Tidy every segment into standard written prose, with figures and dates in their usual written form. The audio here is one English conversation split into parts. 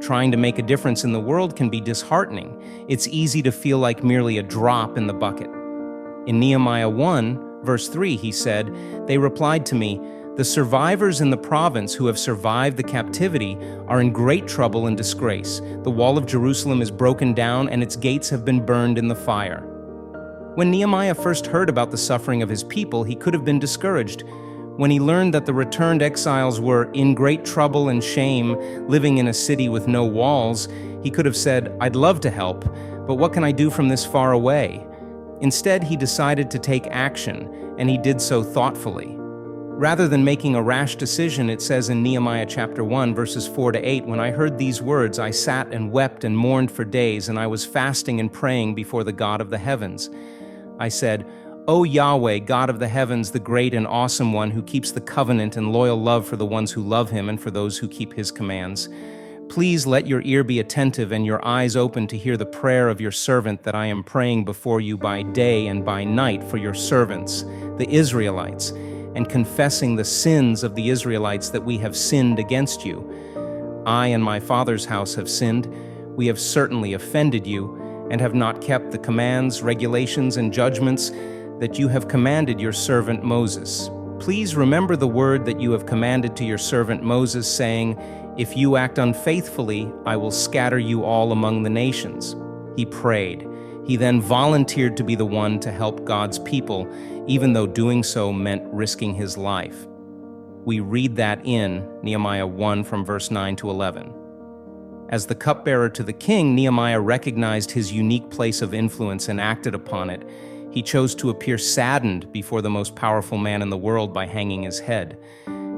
Trying to make a difference in the world can be disheartening. It's easy to feel like merely a drop in the bucket. In Nehemiah 1, verse 3, he said, "They replied to me, 'The survivors in the province who have survived the captivity are in great trouble and disgrace. The wall of Jerusalem is broken down and its gates have been burned in the fire.'" When Nehemiah first heard about the suffering of his people, he could have been discouraged. When he learned that the returned exiles were in great trouble and shame, living in a city with no walls, he could have said, "I'd love to help, but what can I do from this far away?" Instead, he decided to take action, and he did so thoughtfully. Rather than making a rash decision, it says in Nehemiah chapter 1, verses 4 to 8, "When I heard these words, I sat and wept and mourned for days, and I was fasting and praying before the God of the heavens. I said, 'O Yahweh, God of the heavens, the great and awesome one who keeps the covenant and loyal love for the ones who love him and for those who keep his commands, please let your ear be attentive and your eyes open to hear the prayer of your servant that I am praying before you by day and by night for your servants, the Israelites, and confessing the sins of the Israelites that we have sinned against you. I and my father's house have sinned. We have certainly offended you and have not kept the commands, regulations, and judgments that you have commanded your servant Moses. Please remember the word that you have commanded to your servant Moses, saying, 'If you act unfaithfully, I will scatter you all among the nations.'" He prayed. He then volunteered to be the one to help God's people, even though doing so meant risking his life. We read that in Nehemiah 1 from verse 9 to 11. As the cupbearer to the king, Nehemiah recognized his unique place of influence and acted upon it. He chose to appear saddened before the most powerful man in the world by hanging his head.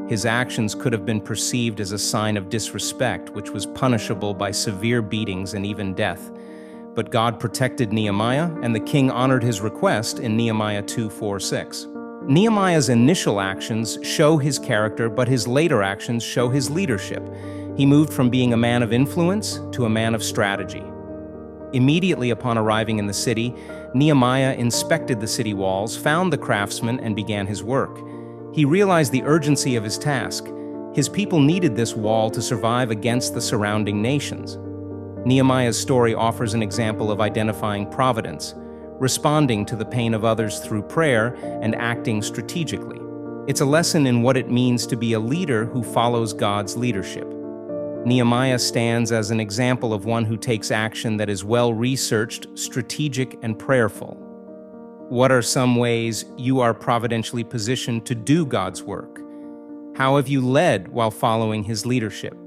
His actions could have been perceived as a sign of disrespect, which was punishable by severe beatings and even death. But God protected Nehemiah, and the king honored his request in Nehemiah 2:4-6. Nehemiah's initial actions show his character, but his later actions show his leadership. He moved from being a man of influence to a man of strategy. Immediately upon arriving in the city, Nehemiah inspected the city walls, found the craftsmen, and began his work. He realized the urgency of his task. His people needed this wall to survive against the surrounding nations. Nehemiah's story offers an example of identifying providence, responding to the pain of others through prayer, and acting strategically. It's a lesson in what it means to be a leader who follows God's leadership. Nehemiah stands as an example of one who takes action that is well-researched, strategic, and prayerful. What are some ways you are providentially positioned to do God's work? How have you led while following his leadership?